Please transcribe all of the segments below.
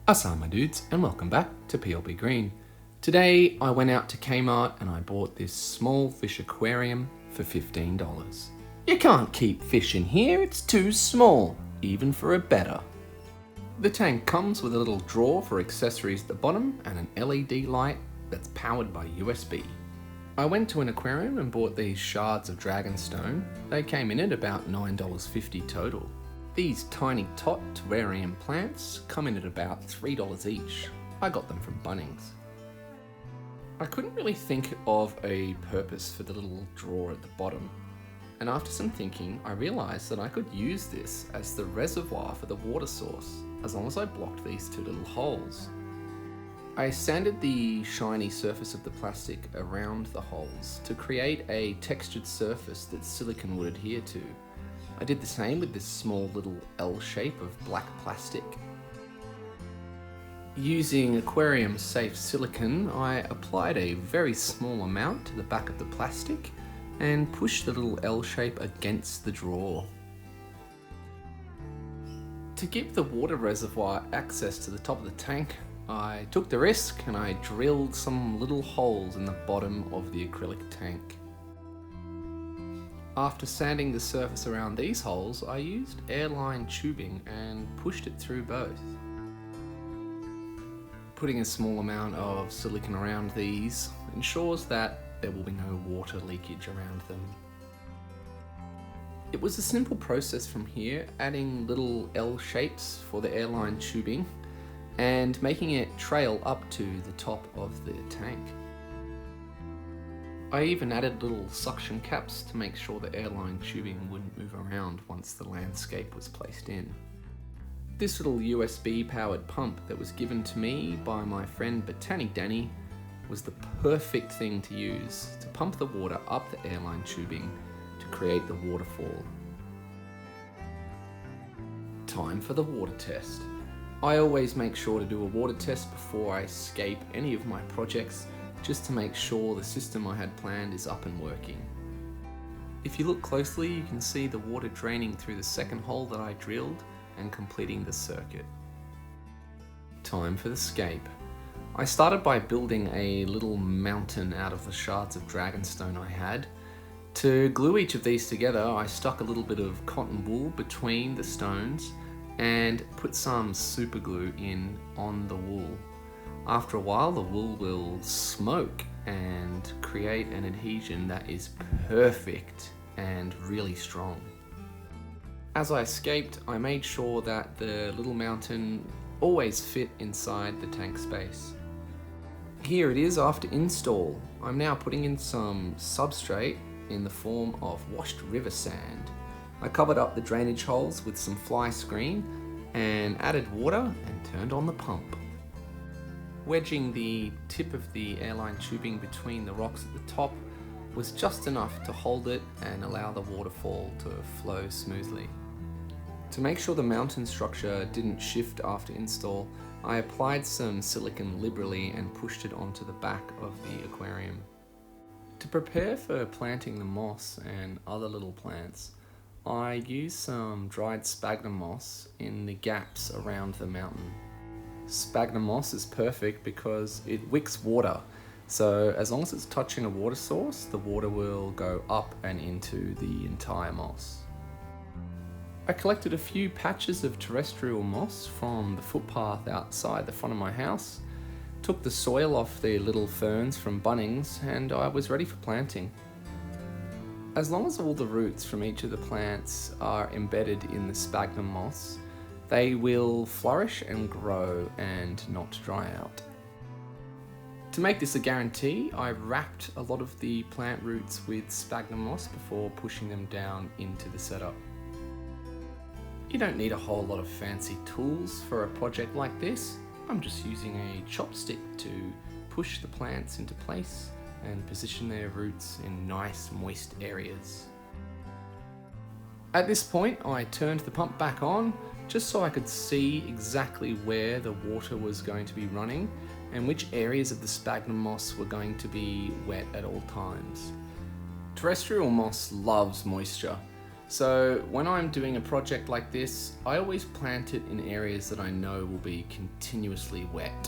Assalamu dudes, and welcome back to PLB Green. Today I went out to Kmart and I bought this small fish aquarium for $15. You can't keep fish in here, it's too small, even for a better. The tank comes with a little drawer for accessories at the bottom and an LED light that's powered by USB. I went to an aquarium and bought these shards of Dragonstone. They came in at about $9.50 total. These tiny tot terrarium plants come in at about $3 each. I got them from Bunnings. I couldn't really think of a purpose for the little drawer at the bottom, and after some thinking I realised that I could use this as the reservoir for the water source, as long as I blocked these two little holes. I sanded the shiny surface of the plastic around the holes to create a textured surface that silicone would adhere to. I did the same with this small little L shape of black plastic. Using aquarium safe silicone, I applied a very small amount to the back of the plastic and pushed the little L shape against the drawer. To give the water reservoir access to the top of the tank, I took the risk and I drilled some little holes in the bottom of the acrylic tank. After sanding the surface around these holes, I used airline tubing and pushed it through both. Putting a small amount of silicone around these ensures that there will be no water leakage around them. It was a simple process from here, adding little L shapes for the airline tubing and making it trail up to the top of the tank. I even added little suction caps to make sure the airline tubing wouldn't move around once the landscape was placed in. This little USB powered pump that was given to me by my friend Botanic Danny was the perfect thing to use to pump the water up the airline tubing to create the waterfall. Time for the water test. I always make sure to do a water test before I scape any of my projects, just to make sure the system I had planned is up and working. If you look closely, you can see the water draining through the second hole that I drilled and completing the circuit. Time for the scape. I started by building a little mountain out of the shards of Dragonstone I had. To glue each of these together, I stuck a little bit of cotton wool between the stones and put some super glue in on the wool. After a while, the wool will smoke and create an adhesion that is perfect and really strong. As I escaped, I made sure that the little mountain always fit inside the tank space. Here it is after install. I'm now putting in some substrate in the form of washed river sand. I covered up the drainage holes with some fly screen and added water and turned on the pump. Wedging the tip of the airline tubing between the rocks at the top was just enough to hold it and allow the waterfall to flow smoothly. To make sure the mountain structure didn't shift after install, I applied some silicone liberally and pushed it onto the back of the aquarium. To prepare for planting the moss and other little plants, I used some dried sphagnum moss in the gaps around the mountain. Sphagnum moss is perfect because it wicks water, so as long as it's touching a water source, the water will go up and into the entire moss. I collected a few patches of terrestrial moss from the footpath outside the front of my house, took the soil off the little ferns from Bunnings, and I was ready for planting. As long as all the roots from each of the plants are embedded in the sphagnum moss, they will flourish and grow and not dry out. To make this a guarantee, I wrapped a lot of the plant roots with sphagnum moss before pushing them down into the setup. You don't need a whole lot of fancy tools for a project like this. I'm just using a chopstick to push the plants into place and position their roots in nice moist areas. At this point, I turned the pump back on just so I could see exactly where the water was going to be running and which areas of the sphagnum moss were going to be wet at all times. Terrestrial moss loves moisture, So when I'm doing a project like this, I always plant it in areas that I know will be continuously wet.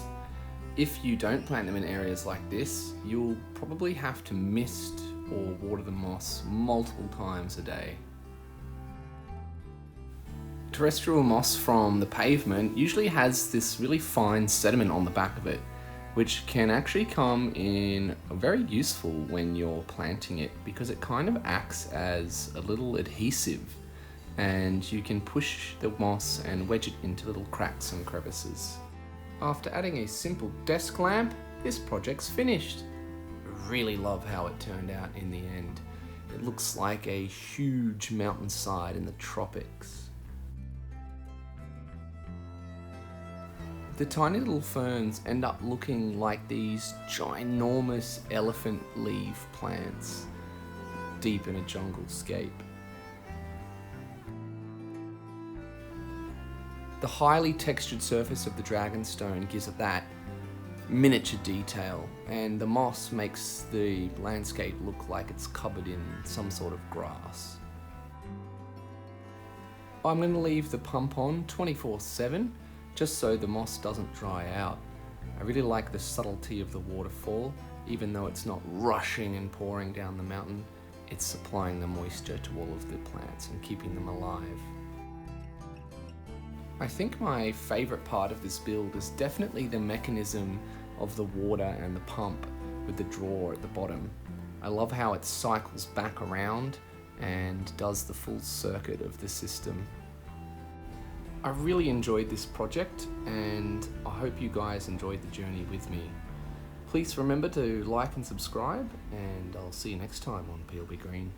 If you don't plant them in areas like this, you'll probably have to mist or water the moss multiple times a day. Terrestrial moss from the pavement usually has this really fine sediment on the back of it, which can actually come in very useful when you're planting it because it kind of acts as a little adhesive, and you can push the moss and wedge it into little cracks and crevices. After adding a simple desk lamp, this project's finished. I really love how it turned out in the end. It looks like a huge mountainside in the tropics. The tiny little ferns end up looking like these ginormous elephant leaf plants deep in a jungle scape. The highly textured surface of the Dragonstone gives it that miniature detail, and the moss makes the landscape look like it's covered in some sort of grass. I'm going to leave the pump on 24/7 just so the moss doesn't dry out. I really like the subtlety of the waterfall. Even though it's not rushing and pouring down the mountain, it's supplying the moisture to all of the plants and keeping them alive. I think my favourite part of this build is definitely the mechanism of the water and the pump with the drawer at the bottom. I love how it cycles back around and does the full circuit of the system. I really enjoyed this project, and I hope you guys enjoyed the journey with me. Please remember to like and subscribe, and I'll see you next time on PLB Green.